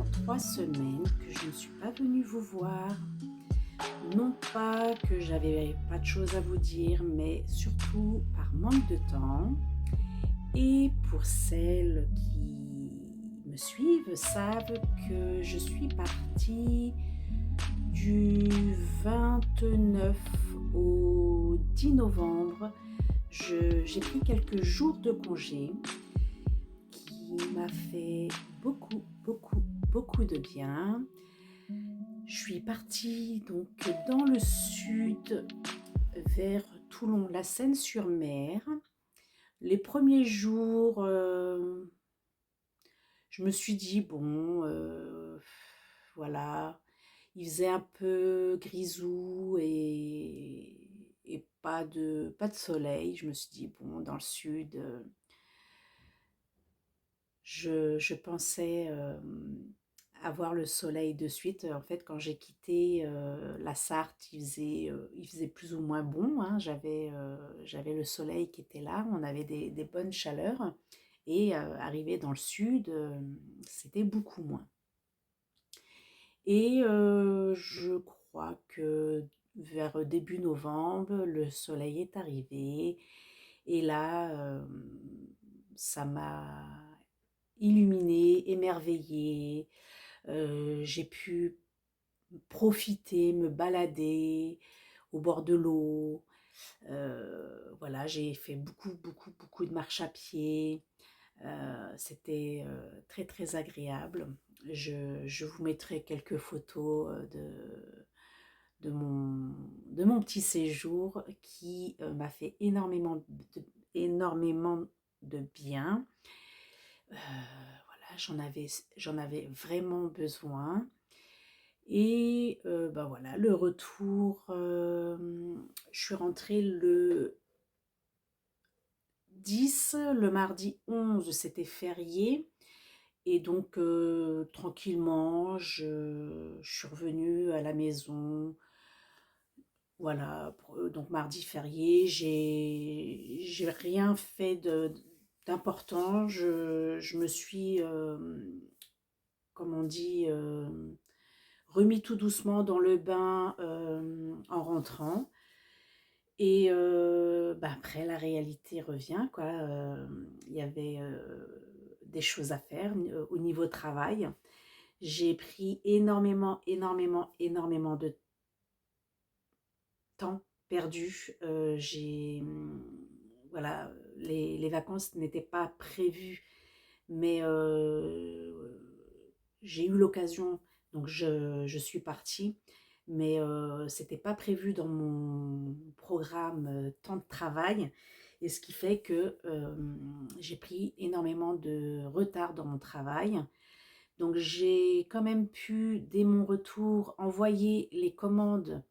maintenant 3 semaines que je ne suis pas venue vous voir. Non pas que j'avais pas de choses à vous dire, mais surtout par manque de temps. Et pour celles qui me suivent savent que je suis partie du 29 au 10 novembre. J'ai pris quelques jours de congé qui m'a fait beaucoup de bien. Je suis partie donc dans le sud vers Toulon, la Seine-sur-Mer. Les premiers jours, je me suis dit bon, voilà, il faisait un peu grisou et pas de soleil. Je me suis dit bon, dans le sud, je pensais avoir le soleil de suite. En fait, quand j'ai quitté la Sarthe, il faisait plus ou moins bon, hein. J'avais le soleil qui était là, on avait des bonnes chaleurs. Et arrivé dans le sud, c'était beaucoup moins. Et je crois que vers début novembre, le soleil est arrivé. Et là, ça m'a illuminée, émerveillée. J'ai pu profiter, me balader au bord de l'eau. Voilà, j'ai fait beaucoup de marche à pied. C'était très agréable. Je vous mettrai quelques photos de mon petit séjour qui m'a fait énormément de bien. Voilà, j'en avais vraiment besoin. Et bah voilà, le retour, je suis rentrée le 10, le mardi 11, c'était férié. Et donc, tranquillement, je suis revenue à la maison. Voilà, donc mardi férié, j'ai rien fait d'important. Je me suis, comme on dit, remis tout doucement dans le bain en rentrant. Et bah après, la réalité revient, quoi. Il y avait des choses à faire au niveau travail. J'ai pris énormément de temps perdu. Voilà, les vacances n'étaient pas prévues, mais j'ai eu l'occasion, donc je suis partie, mais c'était pas prévu dans mon programme temps de travail, et ce qui fait que j'ai pris énormément de retard dans mon travail. Donc j'ai quand même pu, dès mon retour, envoyer les commandes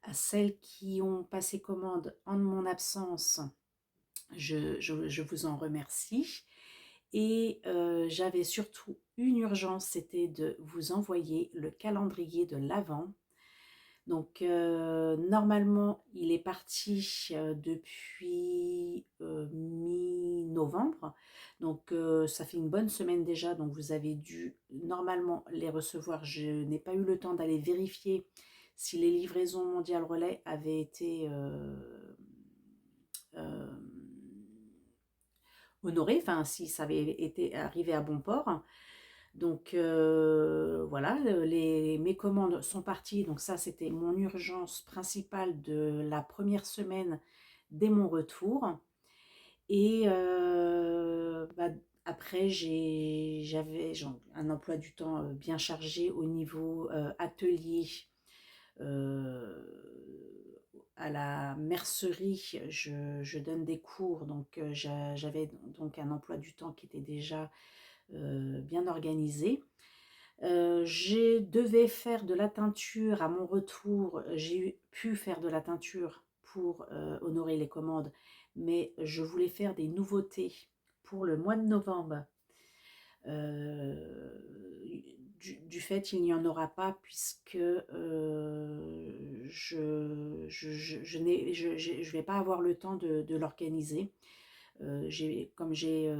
à celles qui ont passé commande en mon absence. Je vous en remercie. Et j'avais surtout une urgence, c'était de vous envoyer le calendrier de l'Avent. Donc normalement, il est parti depuis mi-novembre. Donc ça fait une bonne semaine déjà, donc vous avez dû normalement les recevoir. Je n'ai pas eu le temps d'aller vérifier si les livraisons mondiales relais avaient été euh, honorées, enfin si ça avait été arrivé à bon port. Donc voilà, mes commandes sont parties. Donc ça, c'était mon urgence principale de la première semaine dès mon retour. Et bah, après, j'avais un emploi du temps bien chargé au niveau atelier. À la mercerie, je donne des cours, donc j'avais donc un emploi du temps qui était déjà bien organisé. Je devais faire de la teinture à mon retour. J'ai pu faire de la teinture pour honorer les commandes, mais je voulais faire des nouveautés pour le mois de novembre. Du fait, il n'y en aura pas puisque je vais pas avoir le temps de l'organiser. Comme j'ai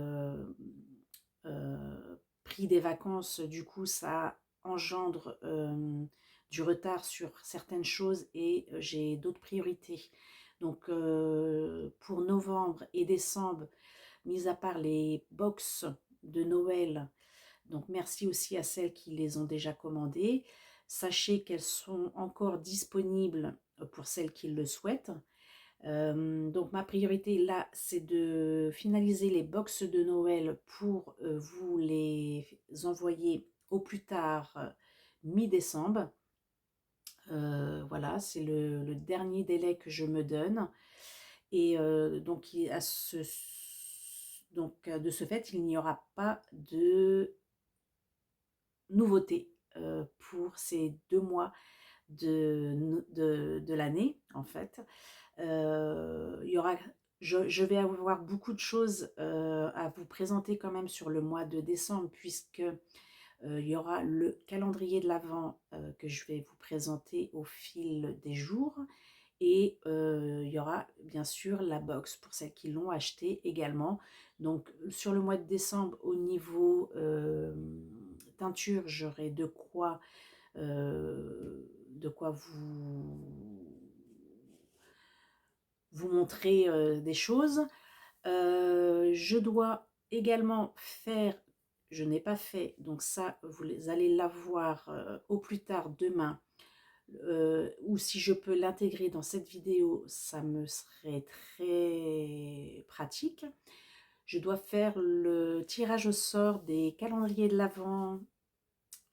pris des vacances, du coup, ça engendre du retard sur certaines choses et j'ai d'autres priorités. Donc pour novembre et décembre, mis à part les box de Noël, donc merci aussi à celles qui les ont déjà commandées. Sachez qu'elles sont encore disponibles pour celles qui le souhaitent. Donc ma priorité là, c'est de finaliser les box de Noël pour vous les envoyer au plus tard mi-décembre. Voilà, c'est le dernier délai que je me donne. Et donc, de ce fait, il n'y aura pas de nouveauté pour ces 2 mois de l'année, en fait. Il y aura, je vais avoir beaucoup de choses à vous présenter quand même sur le mois de décembre, puisque il y aura le calendrier de l'Avent que je vais vous présenter au fil des jours. Et il y aura bien sûr la box pour celles qui l'ont acheté également. Donc sur le mois de décembre, au niveau teinture, j'aurai de quoi vous montrer des choses. Je dois également faire, je n'ai pas fait, donc ça vous allez l'avoir au plus tard demain, ou si je peux l'intégrer dans cette vidéo, ça me serait très pratique. Je dois faire le tirage au sort des calendriers de l'Avent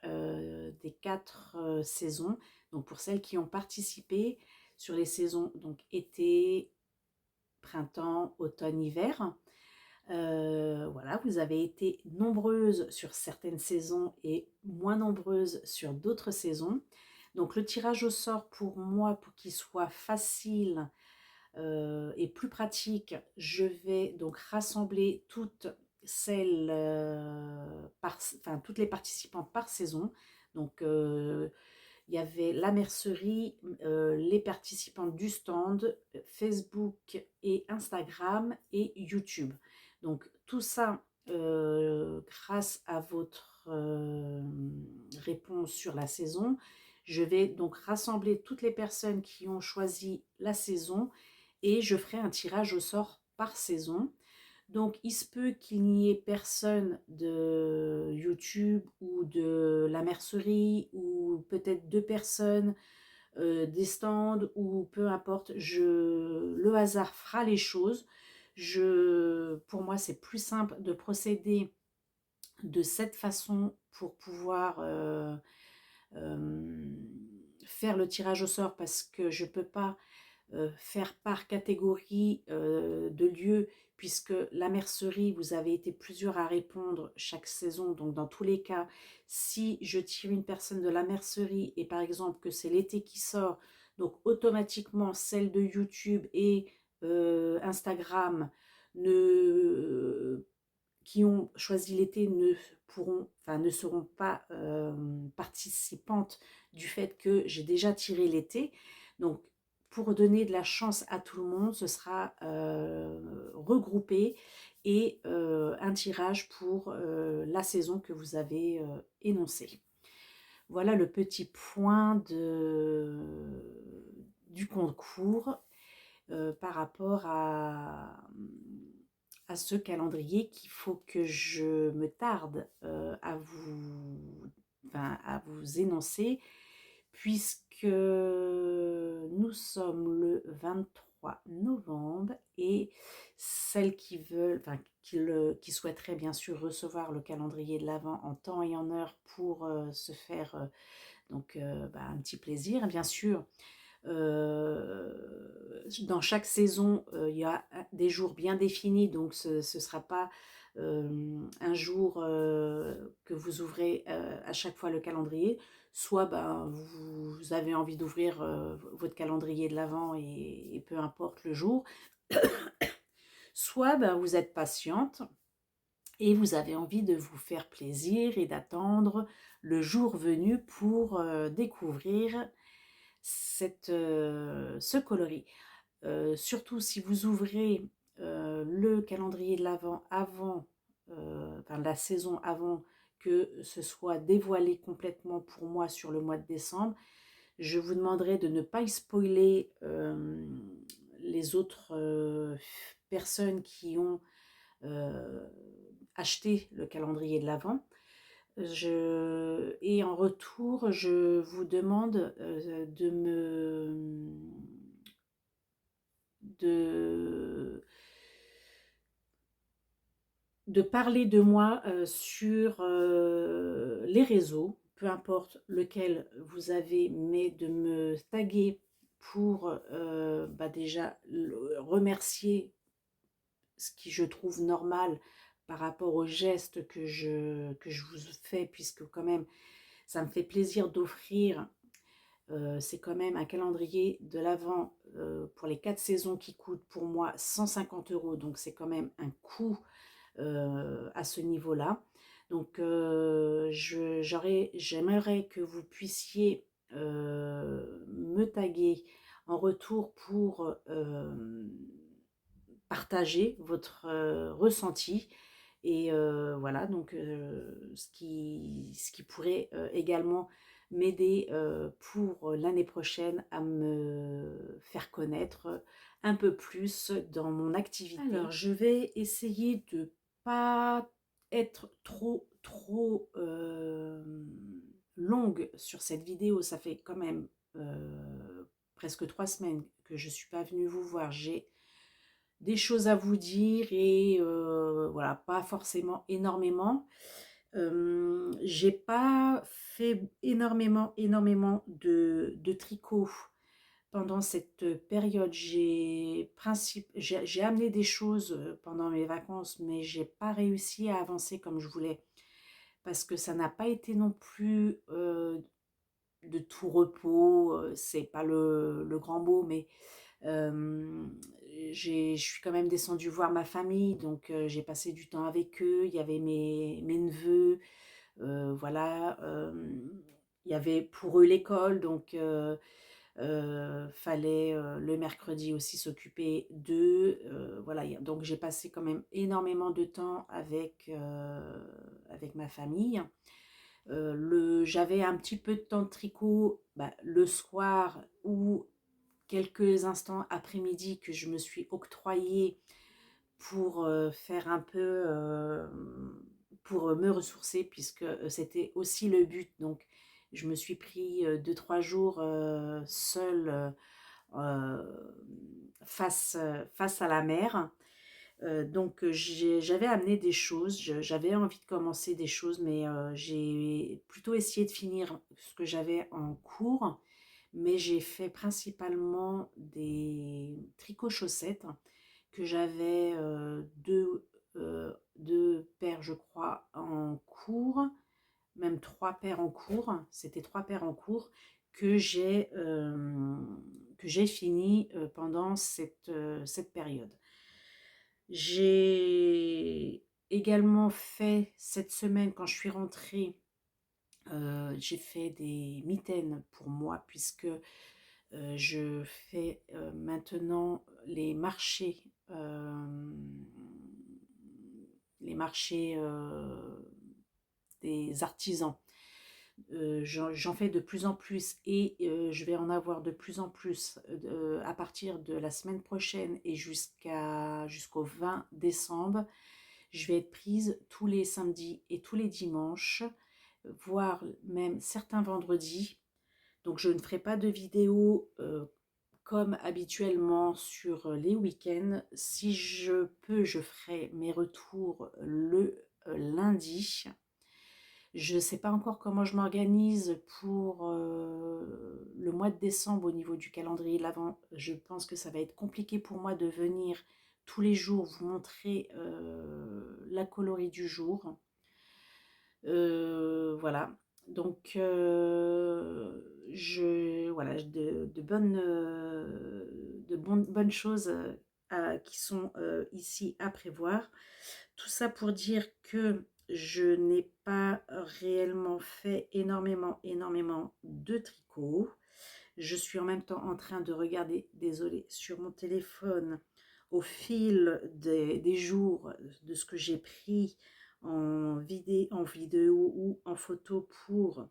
des 4 saisons. Donc pour celles qui ont participé sur les saisons donc été, printemps, automne, hiver. Voilà, vous avez été nombreuses sur certaines saisons et moins nombreuses sur d'autres saisons. Donc le tirage au sort pour moi, pour qu'il soit facile et plus pratique, je vais donc rassembler toutes celles, toutes les participantes par saison. Donc il y avait la mercerie, les participantes du stand, Facebook et Instagram et YouTube. Donc tout ça, grâce à votre réponse sur la saison, je vais donc rassembler toutes les personnes qui ont choisi la saison et je ferai un tirage au sort par saison. Donc, il se peut qu'il n'y ait personne de YouTube ou de la mercerie ou peut-être 2 personnes des stands ou peu importe. Le hasard fera les choses. Pour moi, c'est plus simple de procéder de cette façon pour pouvoir faire le tirage au sort parce que je ne peux pas faire par catégorie de lieux, puisque la mercerie, vous avez été plusieurs à répondre chaque saison. Donc dans tous les cas, si je tire une personne de la mercerie et par exemple que c'est l'été qui sort, donc automatiquement celle de YouTube et Instagram qui ont choisi l'été ne seront pas participantes du fait que j'ai déjà tiré l'été. Donc pour donner de la chance à tout le monde, ce sera regroupé et un tirage pour la saison que vous avez énoncée. Voilà le petit point du concours par rapport à ce calendrier qu'il faut que je me tarde à vous énoncer, puisque nous sommes le 23 novembre et celles qui veulent, qui souhaiteraient bien sûr recevoir le calendrier de l'Avent en temps et en heure pour se faire un petit plaisir, bien sûr. Dans chaque saison, il y a des jours bien définis, donc ce ne sera pas un jour que vous ouvrez à chaque fois le calendrier, soit vous avez envie d'ouvrir votre calendrier de l'Avent et peu importe le jour, soit vous êtes patiente et vous avez envie de vous faire plaisir et d'attendre le jour venu pour découvrir ce coloris. Surtout si vous ouvrez le calendrier de l'Avent avant, la saison avant que ce soit dévoilé complètement pour moi sur le mois de décembre. Je vous demanderai de ne pas y spoiler les autres personnes qui ont euh, acheté le calendrier de l'Avent. Et en retour, je vous demande de, de parler de moi sur les réseaux, peu importe lequel vous avez, mais de me taguer pour déjà remercier ce qui je trouve normal par rapport aux gestes que je vous fais, puisque quand même ça me fait plaisir d'offrir. C'est quand même un calendrier de l'Avent pour les 4 saisons qui coûte pour moi 150 €, donc c'est quand même un coût à ce niveau-là. Donc j'aimerais que vous puissiez me taguer en retour pour partager votre ressenti. Et voilà, donc ce qui pourrait également m'aider pour l'année prochaine à me faire connaître un peu plus dans mon activité. Alors, je vais essayer de pas être trop longue sur cette vidéo. Ça fait quand même presque 3 semaines que je suis pas venue vous voir. J'ai des choses à vous dire et voilà, pas forcément énormément. J'ai pas fait énormément de tricot pendant cette période. J'ai amené des choses pendant mes vacances, mais j'ai pas réussi à avancer comme je voulais parce que ça n'a pas été non plus de tout repos. C'est pas le grand mot, mais euh, je suis quand même descendue voir ma famille, donc j'ai passé du temps avec eux. Il y avait mes neveux, voilà. Il y avait pour eux l'école, donc fallait le mercredi aussi s'occuper d'eux. Voilà, donc j'ai passé quand même énormément de temps avec ma famille. J'avais un petit peu de temps de tricot le soir ou quelques instants après-midi que je me suis octroyé pour faire un peu, pour me ressourcer, puisque c'était aussi le but. Donc, je me suis pris 2-3 jours seule face à la mer. Donc, j'avais amené des choses, j'avais envie de commencer des choses, mais j'ai plutôt essayé de finir ce que j'avais en cours. Mais j'ai fait principalement des tricots chaussettes que j'avais deux paires, je crois, en cours, même 3 paires en cours. C'était 3 paires en cours que j'ai fini pendant cette période. J'ai également fait cette semaine, quand je suis rentrée, j'ai fait des mitaines pour moi, puisque je fais maintenant les marchés des artisans. J'en fais de plus en plus et je vais en avoir de plus en plus à partir de la semaine prochaine et jusqu'au 20 décembre. Je vais être prise tous les samedis et tous les dimanches, voire même certains vendredis. Donc je ne ferai pas de vidéo comme habituellement sur les week-ends. Si je peux, je ferai mes retours le lundi. Je ne sais pas encore comment je m'organise pour le mois de décembre au niveau du calendrier de l'Avent. Je pense que ça va être compliqué pour moi de venir tous les jours vous montrer la colorie du jour. Voilà. Donc, voilà, bonnes choses qui sont ici à prévoir. Tout ça pour dire que je n'ai pas réellement fait énormément de tricot. Je suis en même temps en train de regarder, désolée, sur mon téléphone au fil des jours de ce que j'ai pris en vidéo ou en photo pour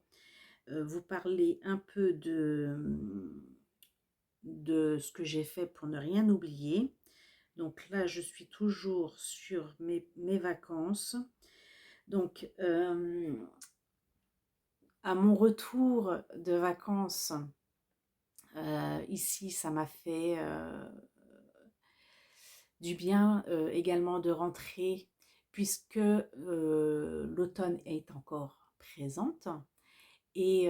vous parler un peu de ce que j'ai fait pour ne rien oublier. Donc là, je suis toujours sur mes vacances. Donc, à mon retour de vacances, ici, ça m'a fait du bien également de rentrer puisque l'automne est encore présente. Et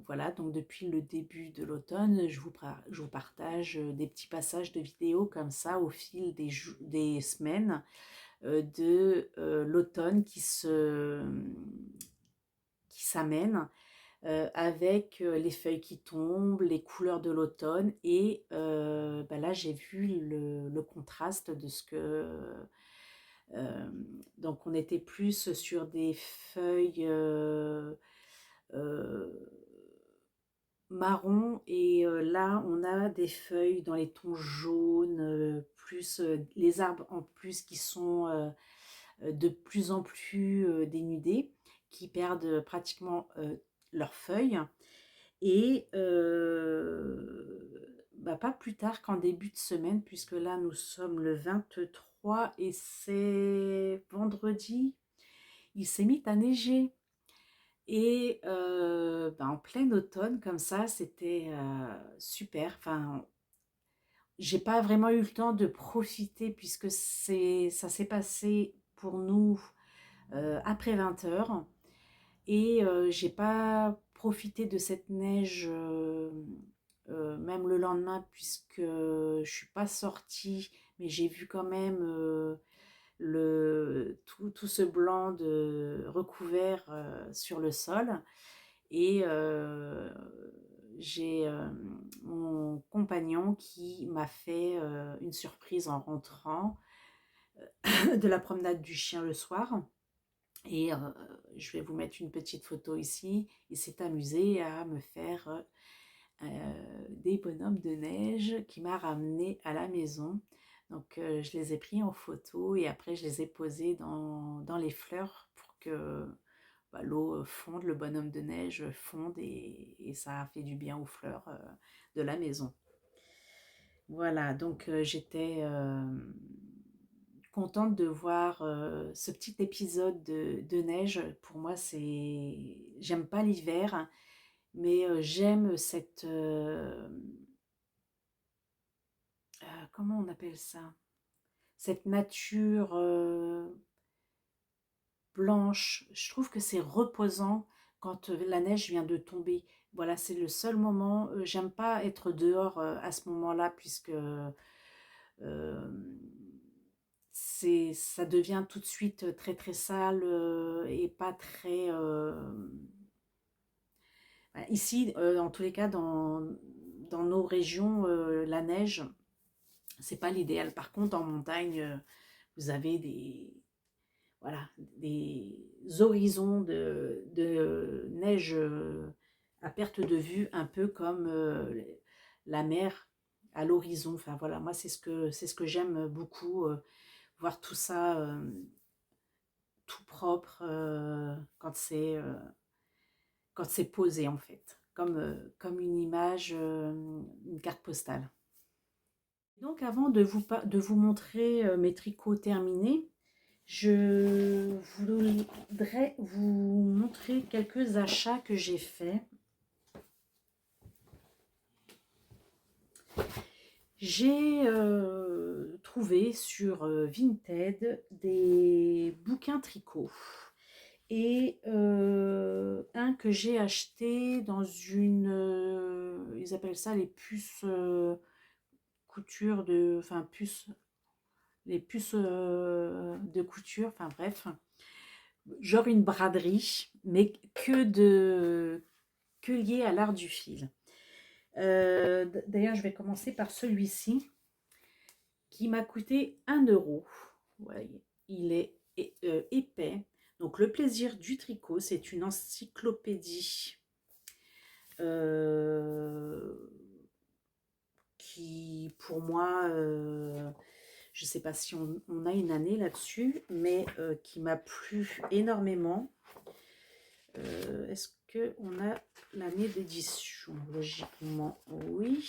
voilà, donc depuis le début de l'automne, je vous partage des petits passages de vidéos comme ça au fil des semaines de l'automne qui s'amène avec les feuilles qui tombent, les couleurs de l'automne. Et bah là, j'ai vu le contraste de ce que... donc, on était plus sur des feuilles euh, marron et là, on a des feuilles dans les tons jaunes, plus les arbres en plus qui sont de plus en plus dénudés, qui perdent pratiquement leurs feuilles. Et bah, pas plus tard qu'en début de semaine, puisque là nous sommes le 23 et c'est vendredi, il s'est mis à neiger. Et bah, en plein automne, comme ça, c'était super. Enfin, j'ai pas vraiment eu le temps de profiter puisque ça s'est passé pour nous après 20 heures. Et j'ai pas profité de cette neige même le lendemain puisque je suis pas sortie, mais j'ai vu quand même tout ce blanc recouvert sur le sol. Et j'ai mon compagnon qui m'a fait une surprise en rentrant de la promenade du chien le soir. Et je vais vous mettre une petite photo ici. Il s'est amusé à me faire des bonhommes de neige qui m'a ramené à la maison. Donc je les ai pris en photo et après je les ai posés dans les fleurs pour que bah, l'eau fonde, le bonhomme de neige fonde et ça a fait du bien aux fleurs de la maison. Voilà, donc j'étais contente de voir ce petit épisode de neige. Pour moi, j'aime pas l'hiver, mais j'aime cette... comment on appelle ça? Cette nature blanche. Je trouve que c'est reposant quand la neige vient de tomber. Voilà, c'est le seul moment. J'aime pas être dehors à ce moment-là puisque ça devient tout de suite très très sale et pas très... ici, en tous les cas, dans nos régions, la neige, c'est pas l'idéal. Par contre, en montagne, vous avez voilà, des horizons de neige à perte de vue, un peu comme la mer à l'horizon. Enfin voilà, moi c'est ce que j'aime beaucoup, voir tout ça tout propre quand c'est posé en fait, comme une image, une carte postale. Donc avant de vous montrer mes tricots terminés, je voudrais vous montrer quelques achats que j'ai faits. J'ai trouvé sur Vinted des bouquins tricot et un que j'ai acheté dans une... ils appellent ça les puces couture de... Enfin, les puces de couture, enfin bref. Genre une braderie, mais que lié à l'art du fil. D'ailleurs, je vais commencer par celui-ci qui m'a coûté 1 euro. Ouais, il est épais. Donc, le plaisir du tricot, c'est une encyclopédie qui, pour moi, Je ne sais pas si on a une année là-dessus, mais qui m'a plu énormément. Est-ce qu'on a l'année d'édition? Logiquement, oui.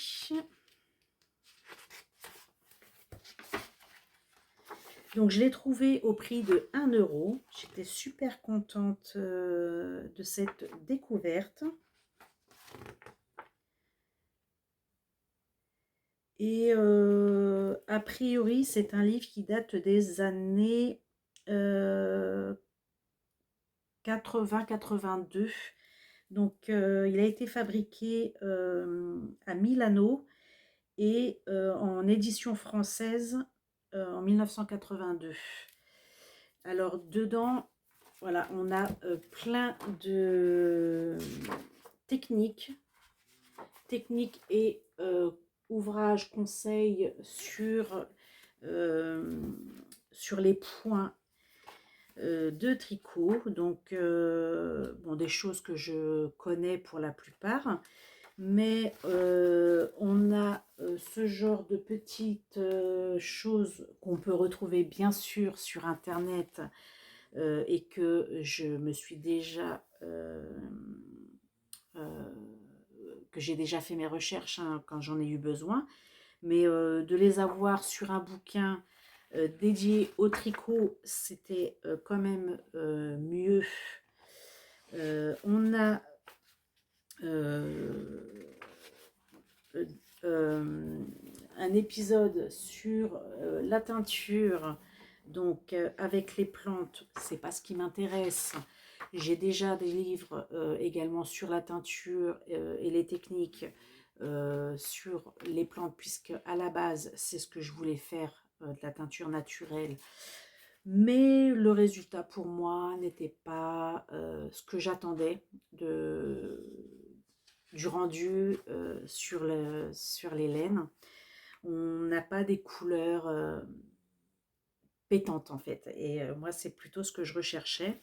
Donc, je l'ai trouvé au prix de 1 €. J'étais super contente de cette découverte. Et a priori, c'est un livre qui date des années 80-82. Donc, il a été fabriqué à Milano et en édition française en 1982. Alors, dedans, voilà, on a plein de techniques et ouvrages, conseils sur les points de tricot. Donc, bon, des choses que je connais pour la plupart. Mais on a ce genre de petites choses qu'on peut retrouver bien sûr sur Internet et que je me suis déjà... que j'ai déjà fait mes recherches hein, quand j'en ai eu besoin, mais de les avoir sur un bouquin dédié au tricot, c'était quand même mieux. On a un épisode sur la teinture, donc avec les plantes, c'est pas ce qui m'intéresse. J'ai déjà des livres également sur la teinture et les techniques sur les plantes, puisque à la base, c'est ce que je voulais faire, de la teinture naturelle. Mais le résultat pour moi n'était pas ce que j'attendais du rendu sur les laines. On n'a pas des couleurs pétantes en fait. Et moi, c'est plutôt ce que je recherchais.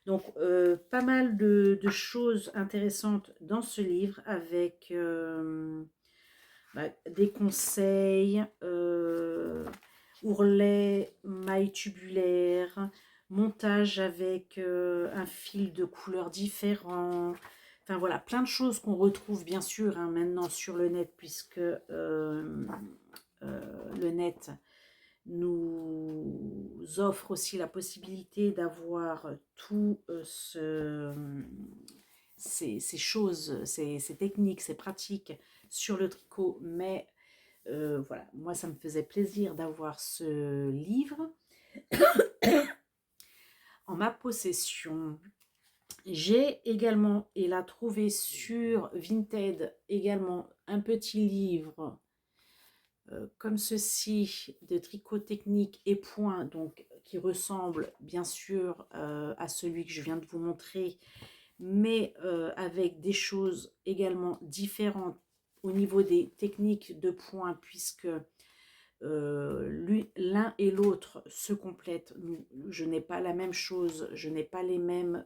Donc, pas mal de choses intéressantes dans ce livre avec des conseils, ourlets, mailles tubulaires, montage avec un fil de couleurs différents. Enfin voilà, plein de choses qu'on retrouve bien sûr hein, maintenant sur le net, puisque le net nous offre aussi la possibilité d'avoir tout ces choses, ces techniques, ces pratiques sur le tricot. Mais voilà, moi ça me faisait plaisir d'avoir ce livre en ma possession. J'ai également, et là trouvé sur Vinted, également un petit livre comme ceci de tricot technique et point, donc qui ressemble bien sûr à celui que je viens de vous montrer, mais avec des choses également différentes au niveau des techniques de points, puisque l'un et l'autre se complètent. Je n'ai pas la même chose, je n'ai pas les mêmes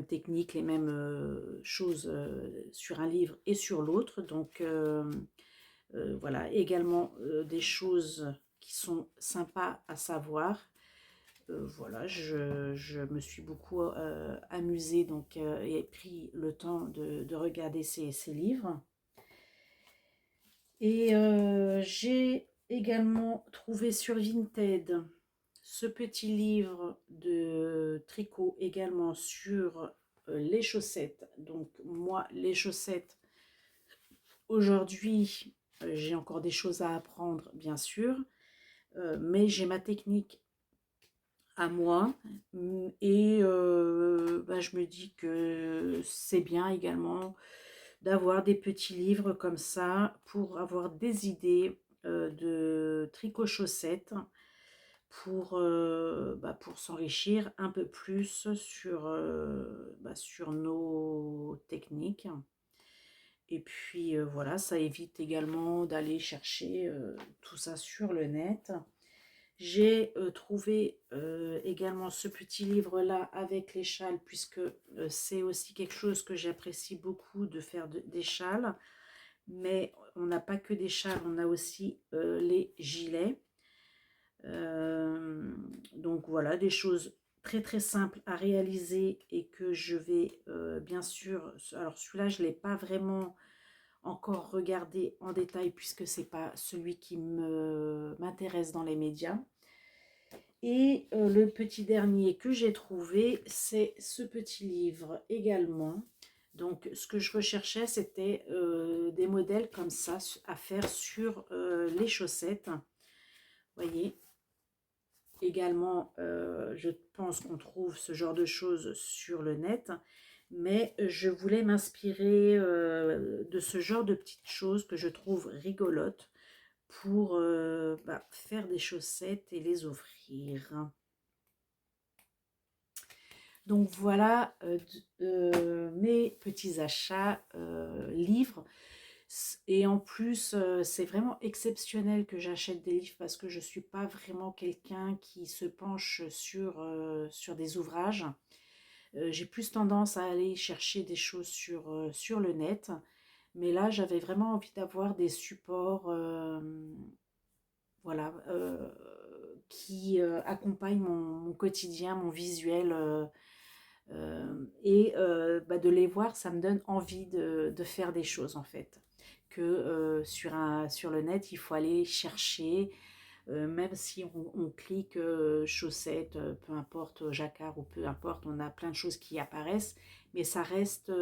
techniques, les mêmes choses sur un livre et sur l'autre. Donc voilà, également des choses qui sont sympas à savoir. Voilà, je me suis beaucoup amusée donc, et pris le temps de regarder ces livres. Et j'ai également trouvé sur Vinted ce petit livre de tricot également sur les chaussettes. Donc moi, les chaussettes, aujourd'hui, j'ai encore des choses à apprendre, bien sûr, mais j'ai ma technique à moi et je me dis que c'est bien également d'avoir des petits livres comme ça pour avoir des idées de tricot chaussettes pour s'enrichir un peu plus sur nos techniques. Et puis voilà, ça évite également d'aller chercher tout ça sur le net. J'ai trouvé également ce petit livre-là avec les châles, puisque c'est aussi quelque chose que j'apprécie beaucoup de faire des châles. Mais on n'a pas que des châles, on a aussi les gilets. Donc voilà, des choses très très simples à réaliser et que je vais bien sûr... Alors celui-là, je ne l'ai pas vraiment encore regardé en détail puisque c'est pas celui qui m'intéresse dans les médias. Et le petit dernier que j'ai trouvé, c'est ce petit livre également. Donc ce que je recherchais, c'était des modèles comme ça à faire sur les chaussettes. Vous voyez, également, je pense qu'on trouve ce genre de choses sur le net. Mais je voulais m'inspirer de ce genre de petites choses que je trouve rigolotes pour faire des chaussettes et les offrir. Donc voilà mes petits achats livres. Et en plus, c'est vraiment exceptionnel que j'achète des livres parce que je ne suis pas vraiment quelqu'un qui se penche sur des ouvrages. J'ai plus tendance à aller chercher des choses sur le net. Mais là, j'avais vraiment envie d'avoir des supports voilà, qui accompagnent mon quotidien, mon visuel. De les voir, ça me donne envie de faire des choses en fait. Que sur le net, il faut aller chercher, même si on clique chaussettes, peu importe, jacquard ou peu importe, on a plein de choses qui apparaissent, mais ça reste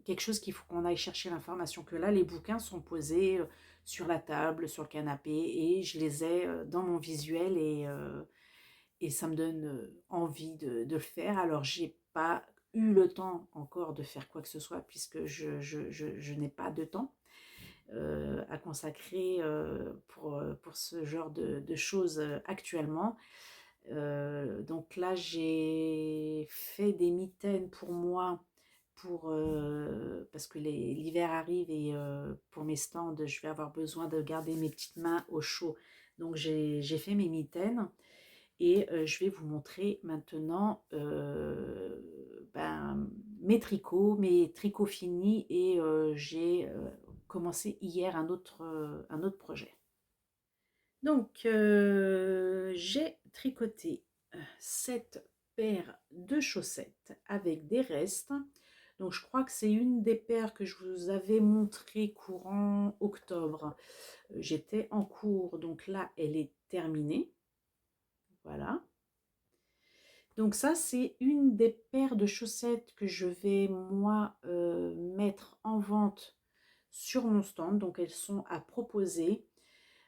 quelque chose qu'il faut qu'on aille chercher l'information. Que là, les bouquins sont posés sur la table, sur le canapé, et je les ai dans mon visuel et ça me donne envie de le faire. Alors, j'ai pas eu le temps encore de faire quoi que ce soit puisque je n'ai pas de temps à consacrer pour ce genre de choses actuellement. Donc là, j'ai fait des mitaines pour moi parce que l'hiver arrive et pour mes stands, je vais avoir besoin de garder mes petites mains au chaud. Donc j'ai fait mes mitaines. Et je vais vous montrer maintenant mes tricots finis. Et j'ai commencé hier un autre projet. Donc, j'ai tricoté cette paire de chaussettes avec des restes. Donc, je crois que c'est une des paires que je vous avais montré courant octobre. J'étais en cours, donc là, elle est terminée. Voilà. Donc ça, c'est une des paires de chaussettes que je vais, moi, mettre en vente sur mon stand. Donc elles sont à proposer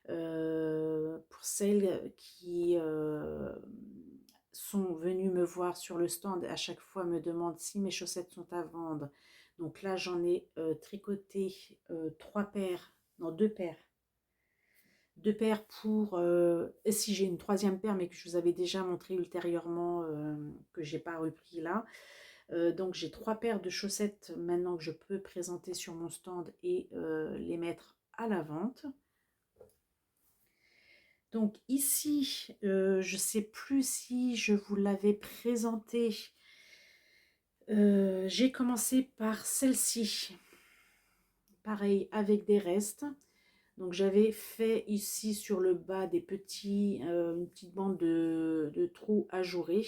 pour celles qui sont venues me voir sur le stand. À chaque fois, me demandent si mes chaussettes sont à vendre. Donc là, j'en ai tricoté 3 paires, non 2 paires. 2 paires pour, et si j'ai une troisième paire, mais que je vous avais déjà montré ultérieurement, que j'ai pas repris là. Donc j'ai 3 paires de chaussettes maintenant que je peux présenter sur mon stand et les mettre à la vente. Donc ici, je sais plus si je vous l'avais présenté. J'ai commencé par celle-ci. Pareil, avec des restes. Donc j'avais fait ici sur le bas des une petite bande de trous ajourés.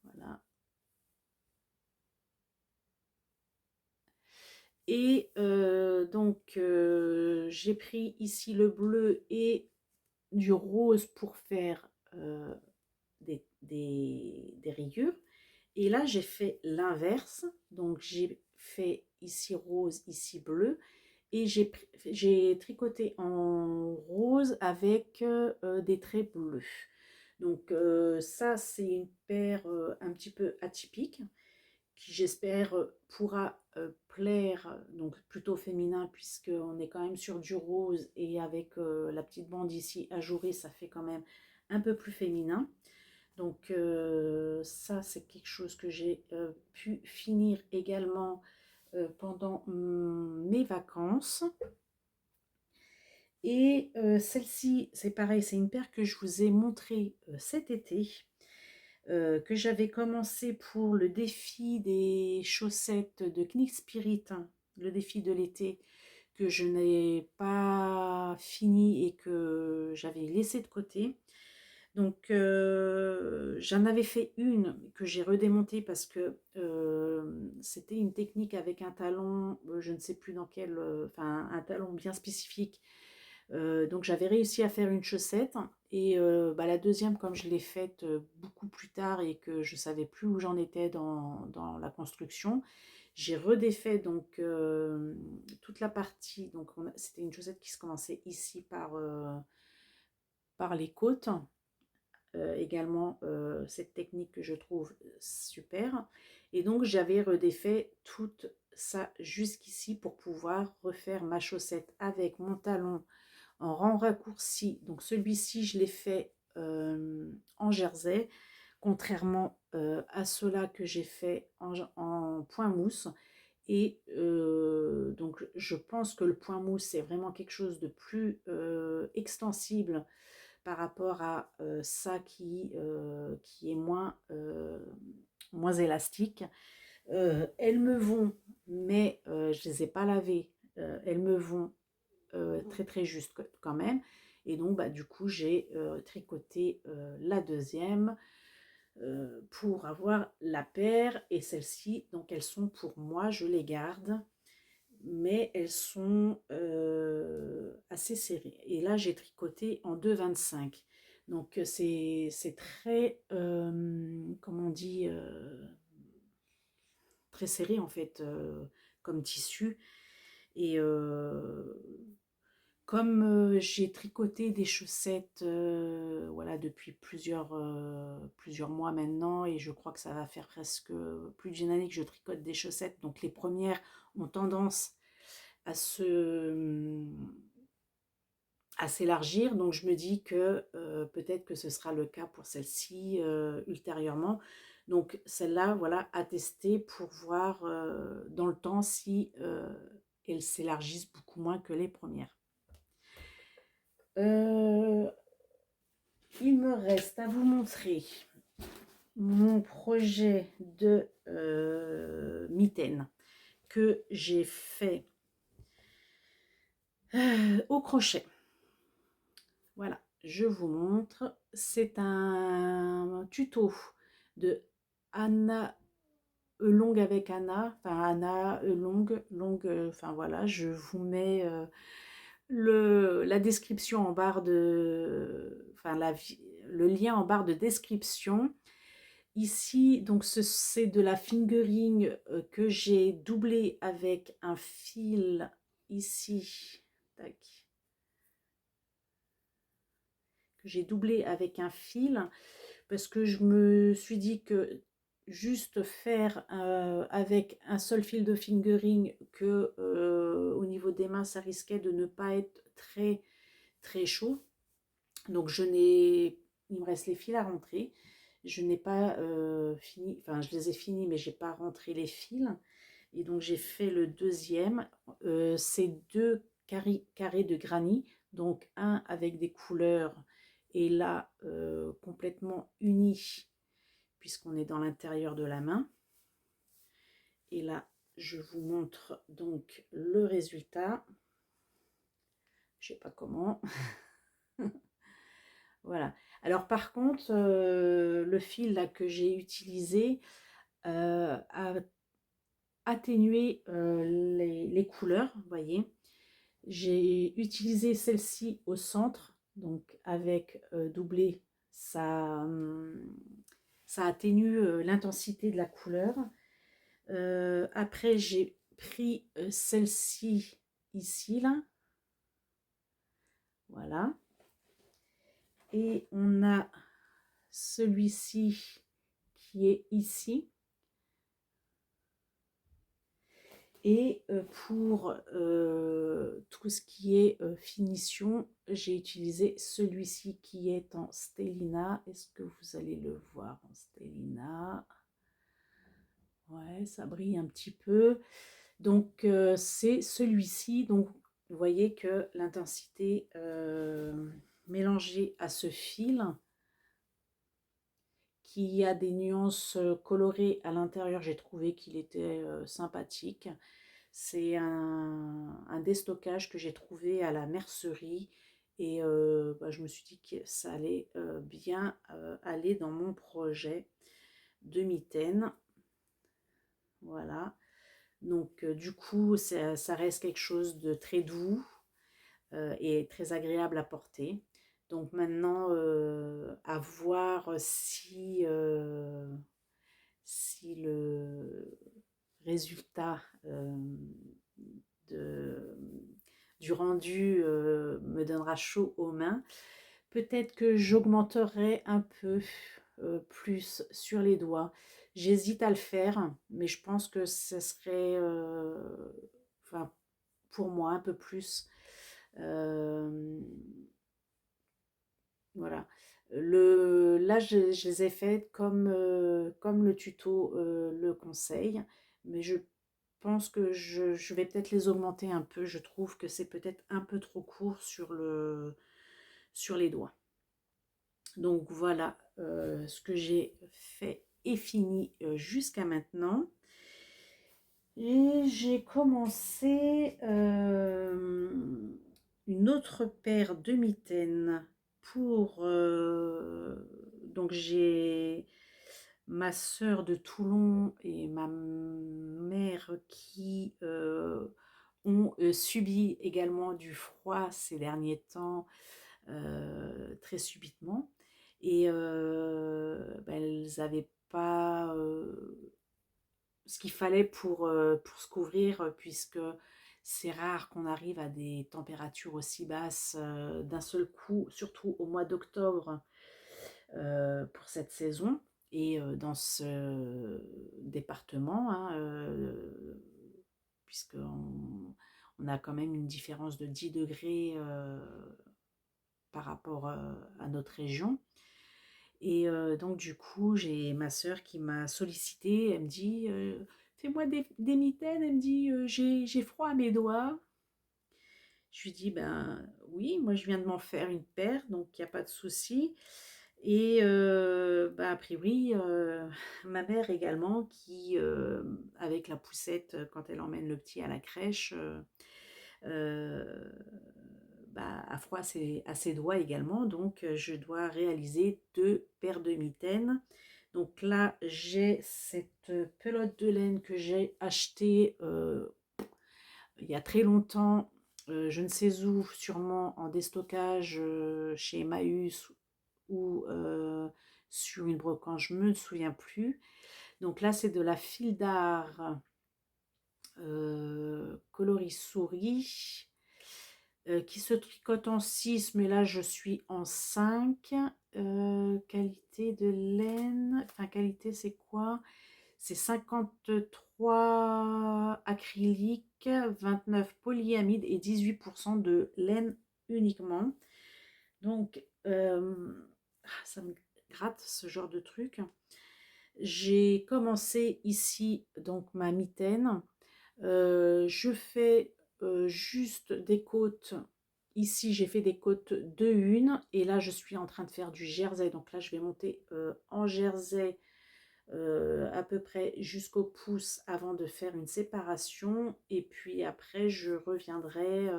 Voilà. Et j'ai pris ici le bleu et du rose pour faire des rayures. Et là j'ai fait l'inverse. Donc j'ai fait ici rose, ici bleu. Et j'ai tricoté en rose avec des traits bleus. Donc ça, c'est une paire un petit peu atypique qui j'espère pourra plaire, donc plutôt féminin puisqu'on est quand même sur du rose et avec la petite bande ici ajourée, ça fait quand même un peu plus féminin. Donc ça, c'est quelque chose que j'ai pu finir également pendant mes vacances. Et celle-ci, c'est pareil, c'est une paire que je vous ai montrée cet été, que j'avais commencé pour le défi des chaussettes de Knick Spirit, hein, le défi de l'été, que je n'ai pas fini et que j'avais laissé de côté. Donc j'en avais fait une que j'ai redémontée parce que c'était une technique avec un talon, je ne sais plus dans quel, enfin un talon bien spécifique. Donc j'avais réussi à faire une chaussette et bah, la deuxième, comme je l'ai faite beaucoup plus tard et que je savais plus où j'en étais dans la construction, j'ai redéfait donc toute la partie. Donc c'était une chaussette qui se commençait ici par les côtes. Également cette technique que je trouve super. Et donc j'avais redéfait tout ça jusqu'ici pour pouvoir refaire ma chaussette avec mon talon en rang raccourci. Donc celui-ci, je l'ai fait en jersey, contrairement à ceux-là que j'ai fait en point mousse. Et donc je pense que le point mousse, c'est vraiment quelque chose de plus extensible par rapport à ça qui est moins élastique. Elles me vont, mais je ne les ai pas lavées. Elles me vont très très juste quand même. Et donc bah, du coup j'ai tricoté la deuxième pour avoir la paire et celle-ci. Donc elles sont pour moi, je les garde, mais elles sont assez serrées. Et là j'ai tricoté en 2,25. Donc c'est très, comment on dit, très serré en fait comme tissu. Et comme j'ai tricoté des chaussettes voilà, depuis plusieurs mois maintenant, et je crois que ça va faire presque plus d'une année que je tricote des chaussettes, donc les premières ont tendance à s'élargir, donc je me dis que peut-être que ce sera le cas pour celle-ci ultérieurement. Donc celle-là, voilà, à tester pour voir dans le temps si elles s'élargissent beaucoup moins que les premières. Il me reste à vous montrer mon projet de mitaine que j'ai fait au crochet. Voilà, je vous montre. C'est un tuto de Anna Longue avec Anna, enfin Anna Longue, enfin voilà, je vous mets la description en barre de, enfin le lien en barre de description. Ici, donc c'est de la fingering que j'ai doublé avec un fil ici, tac, que j'ai doublé avec un fil parce que je me suis dit que juste faire avec un seul fil de fingering que au niveau des mains ça risquait de ne pas être très très chaud. Donc il me reste les fils à rentrer. Je n'ai pas fini, enfin je les ai finis mais j'ai pas rentré les fils. Et donc j'ai fait le deuxième. C'est deux carrés de granit, donc un avec des couleurs et là complètement unis puisqu'on est dans l'intérieur de la main. Et là je vous montre donc le résultat. Je sais pas comment. Voilà. Alors par contre, le fil là que j'ai utilisé a atténué les couleurs, vous voyez. J'ai utilisé celle-ci au centre, donc avec doublé, ça atténue l'intensité de la couleur. Après, j'ai pris celle-ci ici, là. Voilà. Et on a celui-ci qui est ici. Et pour tout ce qui est finition, j'ai utilisé celui-ci qui est en Stellina. Est-ce que vous allez le voir en Stellina? Ouais, ça brille un petit peu. Donc c'est celui-ci. Donc Vous voyez que l'intensité mélangée à ce fil qui a des nuances colorées à l'intérieur, j'ai trouvé qu'il était sympathique. C'est un déstockage que j'ai trouvé à la mercerie et je me suis dit que ça allait bien aller dans mon projet de mitaine. Voilà. Donc du coup, ça reste quelque chose de très doux et très agréable à porter. Donc maintenant, à voir si le résultat de, du rendu me donnera chaud aux mains. Peut-être que j'augmenterai un peu plus sur les doigts. J'hésite à le faire, mais je pense que ce serait, enfin, pour moi, un peu plus. Euh, voilà. Là, je les ai faites comme le tuto le conseille, mais je pense que je vais peut-être les augmenter un peu. Je trouve que c'est peut-être un peu trop court sur les doigts. Donc voilà ce que j'ai fait et fini jusqu'à maintenant. Et j'ai commencé une autre paire de mitaines pour... donc j'ai ma sœur de Toulon et ma mère qui ont subi également du froid ces derniers temps très subitement. Et elles n'avaient pas ce qu'il fallait pour se couvrir, puisque c'est rare qu'on arrive à des températures aussi basses d'un seul coup, surtout au mois d'octobre pour cette saison. Et dans ce département, hein, puisqu'on on a quand même une différence de 10 degrés par rapport à notre région. Et donc du coup, j'ai ma sœur qui m'a sollicité. Elle me dit fais-moi des mitaines. Elle me dit j'ai froid à mes doigts. Je lui dis ben oui, moi je viens de m'en faire une paire, donc il n'y a pas de souci. Et a priori, ma mère également, qui avec la poussette, quand elle emmène le petit à la crèche, euh, a froid à ses doigts également. Donc je dois réaliser 2 paires de mitaines. Donc là, j'ai cette pelote de laine que j'ai achetée il y a très longtemps, je ne sais où, sûrement en déstockage chez Emmaüs ou sur une brocante, je ne me souviens plus. Donc là, c'est de la fil d'art coloris souris qui se tricote en 6, mais là je suis en 5. Qualité de laine, enfin qualité c'est quoi? C'est 53 acrylique, 29 polyamide et 18% de laine uniquement. Donc ça me gratte ce genre de truc. J'ai commencé ici donc ma mitaine. Je fais juste des côtes. Ici, j'ai fait des côtes de une. Et là, je suis en train de faire du jersey. Donc là, je vais monter en jersey à peu près jusqu'au pouce avant de faire une séparation. Et puis après, je reviendrai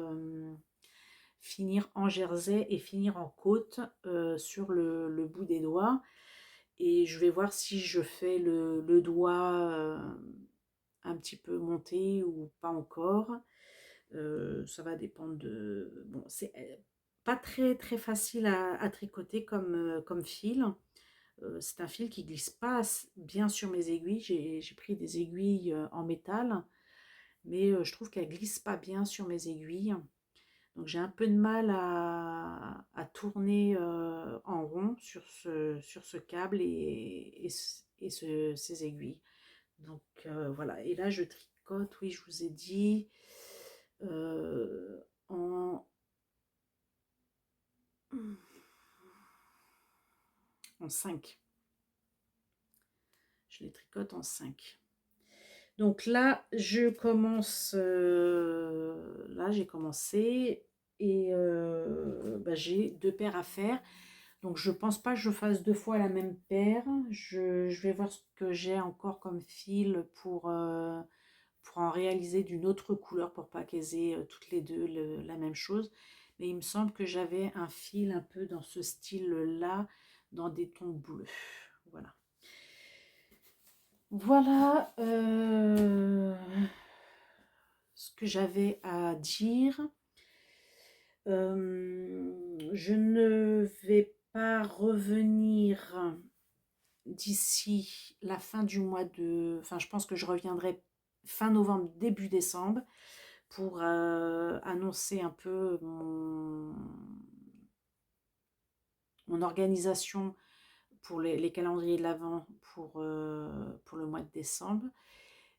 finir en jersey et finir en côte sur le bout des doigts. Et je vais voir si je fais le doigt un petit peu monté ou pas encore. Ça va dépendre de... Bon, c'est pas très très facile à tricoter comme fil. C'est un fil qui glisse pas bien sur mes aiguilles. J'ai pris des aiguilles en métal, mais je trouve qu'elle glisse pas bien sur mes aiguilles. Donc j'ai un peu de mal à tourner en rond sur ce câble ces aiguilles. Donc voilà, et là je tricote, oui je vous ai dit, en 5. Je les tricote en 5. Donc là, je commence, là j'ai commencé et bah, j'ai 2 paires à faire. Donc je pense pas que je fasse 2 fois la même paire. Je vais voir ce que j'ai encore comme fil pour en réaliser d'une autre couleur pour pas qu'elles aient, toutes les 2 la même chose. Mais il me semble que j'avais un fil un peu dans ce style-là, dans des tons bleus. Voilà. Voilà, ce que j'avais à dire. Je ne vais pas revenir d'ici la fin du mois de... Enfin, je pense que je reviendrai fin novembre, début décembre, pour annoncer un peu mon organisation pour les calendriers de l'Avent pour le mois de décembre.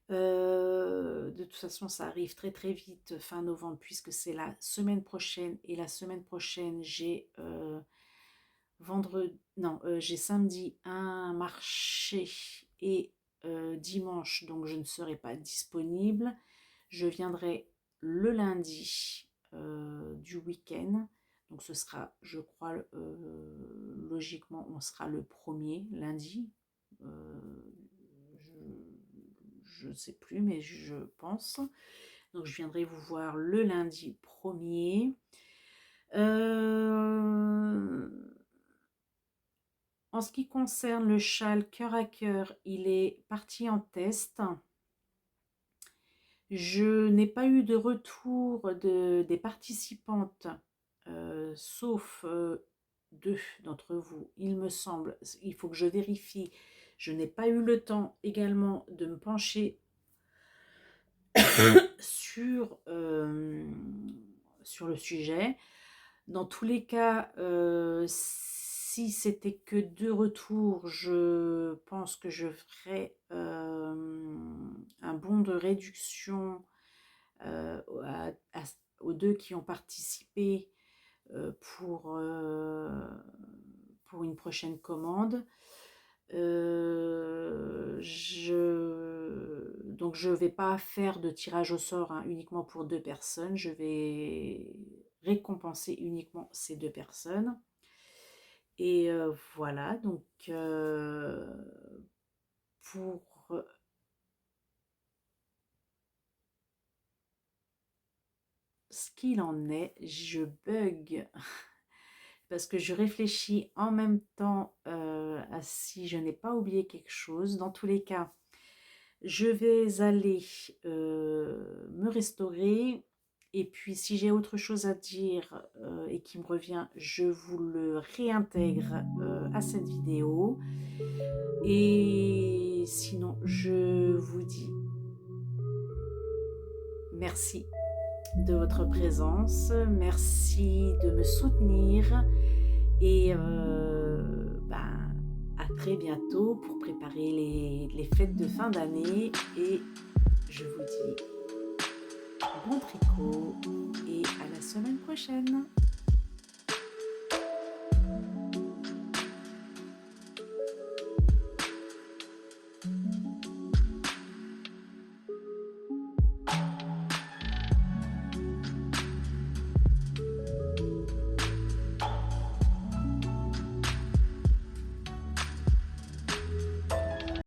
De toute façon, ça arrive très très vite fin novembre puisque c'est la semaine prochaine. Et la semaine prochaine, j'ai j'ai samedi un marché et dimanche, donc je ne serai pas disponible. Je viendrai le lundi du week-end. Donc ce sera, je crois, logiquement, on sera le premier lundi. Je ne sais plus, mais je pense. Donc je viendrai vous voir le lundi premier. En ce qui concerne le châle cœur à cœur, il est parti en test. Je n'ai pas eu de retour des participantes, sauf 2 d'entre vous, il me semble. Il faut que je vérifie. Je n'ai pas eu le temps également de me pencher sur le sujet. Dans tous les cas, si c'était que 2 retours, je pense que je ferai un bon de réduction aux 2 qui ont participé pour une prochaine commande. Donc je ne vais pas faire de tirage au sort uniquement pour 2 personnes. Je vais récompenser uniquement ces 2 personnes. Et voilà, donc pour ce qu'il en est, je bug parce que je réfléchis en même temps à si je n'ai pas oublié quelque chose. Dans tous les cas, je vais aller me restaurer. Et puis, si j'ai autre chose à dire et qui me revient, je vous le réintègre à cette vidéo. Et sinon, je vous dis merci de votre présence. Merci de me soutenir. Et à très bientôt pour préparer les fêtes de fin d'année. Et je vous dis bon tricot et à la semaine prochaine.